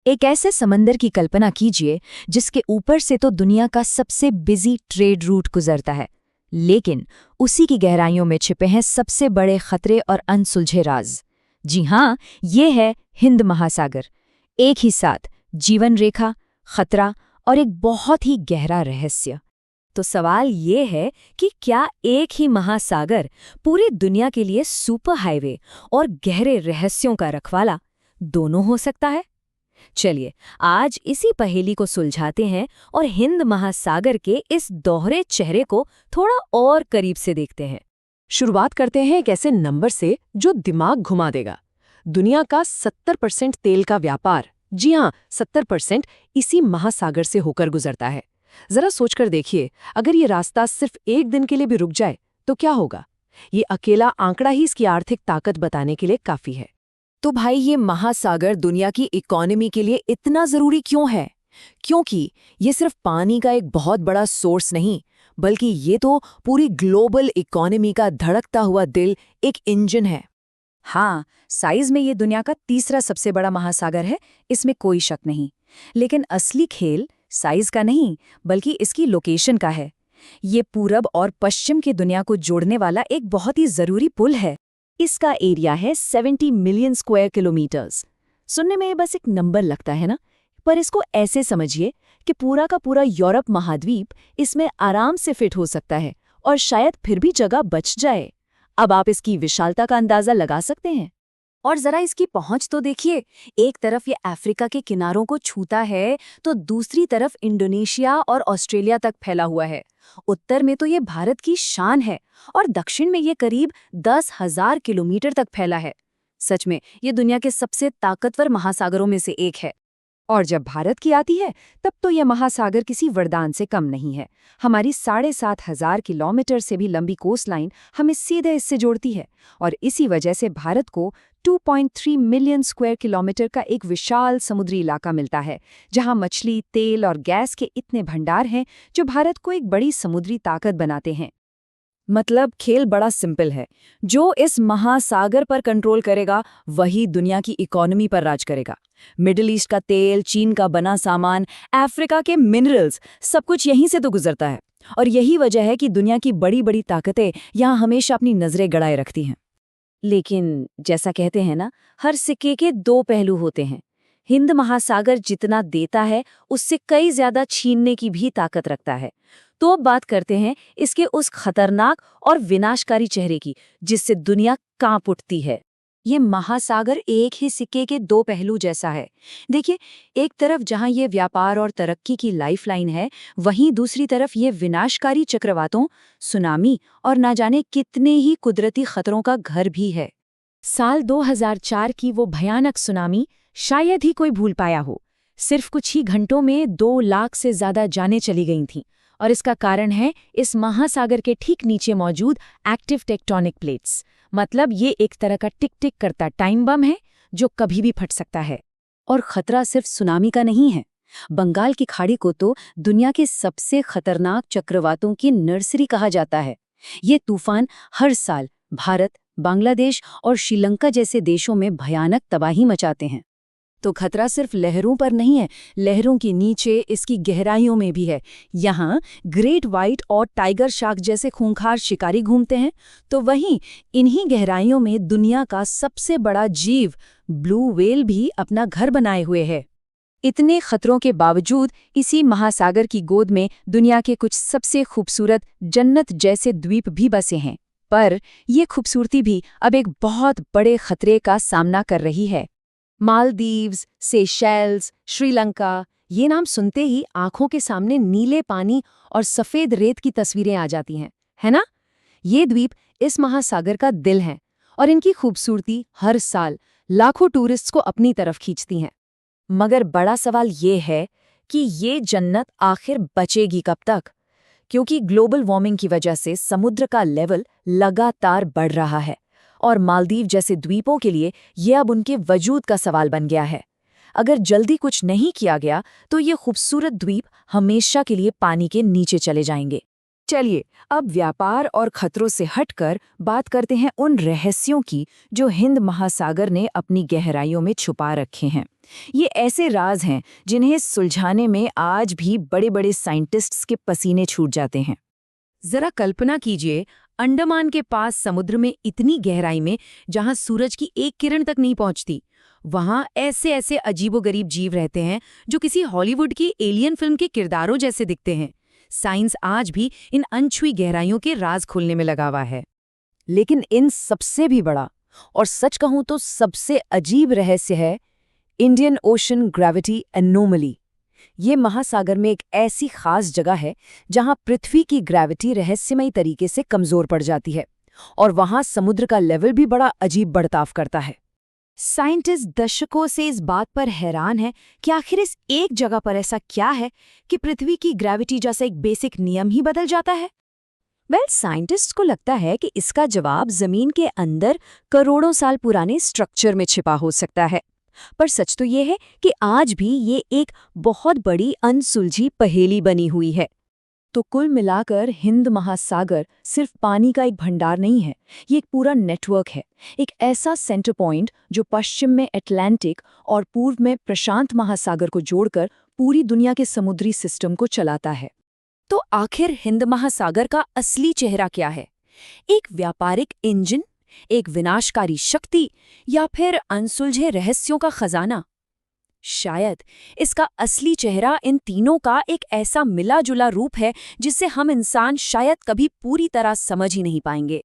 एक ऐसे समंदर की कल्पना कीजिए जिसके ऊपर से तो दुनिया का सबसे बिजी ट्रेड रूट गुजरता है, लेकिन उसी की गहराइयों में छिपे हैं सबसे बड़े खतरे और अनसुलझे राज। जी हाँ, ये है हिंद महासागर। एक ही साथ जीवन रेखा, खतरा और एक बहुत ही गहरा रहस्य। तो सवाल ये है कि क्या एक ही महासागर पूरी दुनिया के लिए सुपर हाईवे और गहरे रहस्यों का रखवाला दोनों हो सकता है? चलिए आज इसी पहेली को सुलझाते हैं और हिंद महासागर के इस दोहरे चेहरे को थोड़ा और करीब से देखते हैं। शुरुआत करते हैं एक ऐसे नंबर से जो दिमाग घुमा देगा। दुनिया का 70% तेल का व्यापार, जी हाँ 70%, इसी महासागर से होकर गुजरता है। जरा सोचकर देखिए, अगर ये रास्ता सिर्फ एक दिन के लिए भी रुक जाए तो क्या होगा? ये अकेला आंकड़ा ही इसकी आर्थिक ताकत बताने के लिए काफी है। तो भाई, ये महासागर दुनिया की इकोनॉमी के लिए इतना जरूरी क्यों है? क्योंकि ये सिर्फ पानी का एक बहुत बड़ा सोर्स नहीं, बल्कि ये तो पूरी ग्लोबल इकोनॉमी का धड़कता हुआ दिल, एक इंजन है। हाँ, साइज में ये दुनिया का तीसरा सबसे बड़ा महासागर है, इसमें कोई शक नहीं। लेकिन असली खेल साइज का नहीं, बल्कि इसकी लोकेशन का है। ये पूरब और पश्चिम की दुनिया को जोड़ने वाला एक बहुत ही जरूरी पुल है। इसका एरिया है 70 मिलियन स्क्वायर किलोमीटर्स। सुनने में बस एक नंबर लगता है ना, पर इसको ऐसे समझिए कि पूरा का पूरा यूरोप महाद्वीप इसमें आराम से फिट हो सकता है और शायद फिर भी जगह बच जाए। अब आप इसकी विशालता का अंदाजा लगा सकते हैं। और जरा इसकी पहुंच तो देखिए, एक तरफ ये अफ्रीका के किनारों को छूता है तो दूसरी तरफ इंडोनेशिया और ऑस्ट्रेलिया तक फैला हुआ है। उत्तर में तो ये भारत की शान है और दक्षिण में ये करीब 10,000 किलोमीटर तक फैला है। सच में ये दुनिया के सबसे ताकतवर महासागरों में से एक है। और जब भारत की आती है, तब तो यह महासागर किसी वरदान से कम नहीं है। हमारी 7,500 किलोमीटर से भी लंबी कोस्ट लाइन हमें सीधे इससे जोड़ती है और इसी वजह से भारत को 2.3 मिलियन स्क्वायर किलोमीटर का एक विशाल समुद्री इलाका मिलता है, जहां मछली, तेल और गैस के इतने भंडार हैं जो भारत को एक बड़ी समुद्री ताकत बनाते हैं। मतलब खेल बड़ा सिंपल है। जो इस महासागर पर कंट्रोल करेगा वही दुनिया की इकोनॉमी पर राज करेगा। मिडिल ईस्ट का तेल, चीन का बना सामान, अफ्रीका के मिनरल्स, सब कुछ यहीं से तो गुजरता है। और यही वजह है कि दुनिया की बड़ी बड़ी ताकतें यहाँ हमेशा अपनी नजरें गड़ाए रखती हैं। लेकिन जैसा कहते हैं ना, हर सिक्के के दो पहलू होते हैं। हिंद महासागर जितना देता है उससे कई ज्यादा छीनने की भी ताकत रखता है। तो अब बात करते हैं इसके उस खतरनाक और विनाशकारी चेहरे की, जिससे दुनिया कांप उठती है। ये महासागर एक ही सिक्के के दो पहलू जैसा है। देखिए, एक तरफ जहां ये व्यापार और तरक्की की लाइफलाइन है, वहीं दूसरी तरफ ये विनाशकारी चक्रवातों, सुनामी और ना जाने कितने ही कुदरती खतरों का घर भी है। साल 2004 की वो भयानक सुनामी शायद ही कोई भूल पाया हो। सिर्फ कुछ ही घंटों में 2 लाख से ज्यादा जानें चली गई थीं। और इसका कारण है इस महासागर के ठीक नीचे मौजूद एक्टिव टेक्टोनिक प्लेट्स। मतलब ये एक तरह का टिक टिक करता टाइम बम है जो कभी भी फट सकता है। और खतरा सिर्फ सुनामी का नहीं है। बंगाल की खाड़ी को तो दुनिया के सबसे खतरनाक चक्रवातों की नर्सरी कहा जाता है। ये तूफान हर साल भारत, बांग्लादेश और श्रीलंका जैसे देशों में भयानक तबाही मचाते हैं। तो खतरा सिर्फ लहरों पर नहीं है, लहरों के नीचे इसकी गहराइयों में भी है। यहाँ ग्रेट व्हाइट और टाइगर शार्क जैसे खूंखार शिकारी घूमते हैं, तो वहीं इन्हीं गहराइयों में दुनिया का सबसे बड़ा जीव ब्लू व्हेल भी अपना घर बनाए हुए है। इतने खतरों के बावजूद इसी महासागर की गोद में दुनिया के कुछ सबसे खूबसूरत जन्नत जैसे द्वीप भी बसे हैं। पर ये खूबसूरती भी अब एक बहुत बड़े खतरे का सामना कर रही है। मालदीव्स, सेशेल्स, श्रीलंका, ये नाम सुनते ही आंखों के सामने नीले पानी और सफेद रेत की तस्वीरें आ जाती हैं, है ना? ये द्वीप इस महासागर का दिल हैं और इनकी खूबसूरती हर साल लाखों टूरिस्ट्स को अपनी तरफ खींचती हैं। मगर बड़ा सवाल ये है कि ये जन्नत आखिर बचेगी कब तक? क्योंकि ग्लोबल वार्मिंग की वजह से समुद्र का लेवल लगातार बढ़ रहा है और मालदीव जैसे द्वीपों के लिए ये अब उनके वजूद का सवाल बन गया है। अगर जल्दी कुछ नहीं किया गया तो ये खूबसूरत द्वीप हमेशा के लिए पानी के नीचे चले जाएंगे। चलिए अब व्यापार और खतरों से हटकर बात करते हैं उन रहस्यों की जो हिंद महासागर ने अपनी गहराइयों में छुपा रखे हैं। ये ऐसे राज हैं जिन्हें सुलझाने में आज भी बड़े-बड़े साइंटिस्ट्स के पसीने छूट जाते हैं। जरा कल्पना कीजिए, अंडमान के पास समुद्र में इतनी गहराई में जहां सूरज की एक किरण तक नहीं पहुंचती, वहां ऐसे ऐसे अजीबोगरीब जीव रहते हैं जो किसी हॉलीवुड की एलियन फिल्म के किरदारों जैसे दिखते हैं। साइंस आज भी इन अनछुई गहराइयों के राज खोलने में लगा हुआ है। लेकिन इन सबसे भी बड़ा और सच कहूं तो सबसे अजीब रहस्य है इंडियन ओशन ग्रेविटी एनोमली। ये महासागर में एक ऐसी खास जगह है जहां पृथ्वी की ग्रेविटी रहस्यमयी तरीके से कमजोर पड़ जाती है और वहां समुद्र का लेवल भी बड़ा अजीब बर्ताव करता है। साइंटिस्ट दशकों से इस बात पर हैरान है कि आखिर इस एक जगह पर ऐसा क्या है कि पृथ्वी की ग्रेविटी जैसा एक बेसिक नियम ही बदल जाता है। साइंटिस्ट को लगता है कि इसका जवाब जमीन के अंदर करोड़ों साल पुराने स्ट्रक्चर में छिपा हो सकता है। पर सच तो ये है कि आज भी ये एक बहुत बड़ी अनसुलझी पहेली बनी हुई है। तो कुल मिलाकर हिंद महासागर सिर्फ पानी का एक भंडार नहीं है, ये एक पूरा नेटवर्क है, एक ऐसा सेंटर पॉइंट जो पश्चिम में अटलांटिक और पूर्व में प्रशांत महासागर को जोड़कर पूरी दुनिया के समुद्री सिस्टम को चलाता है। तो आखिर हिंद महासागर का असली चेहरा क्या है? एक व्यापारिक इंजन, एक विनाशकारी शक्ति, या फिर अनसुलझे रहस्यों का खजाना? शायद इसका असली चेहरा इन तीनों का एक ऐसा मिला जुला रूप है जिसे हम इंसान शायद कभी पूरी तरह समझ ही नहीं पाएंगे।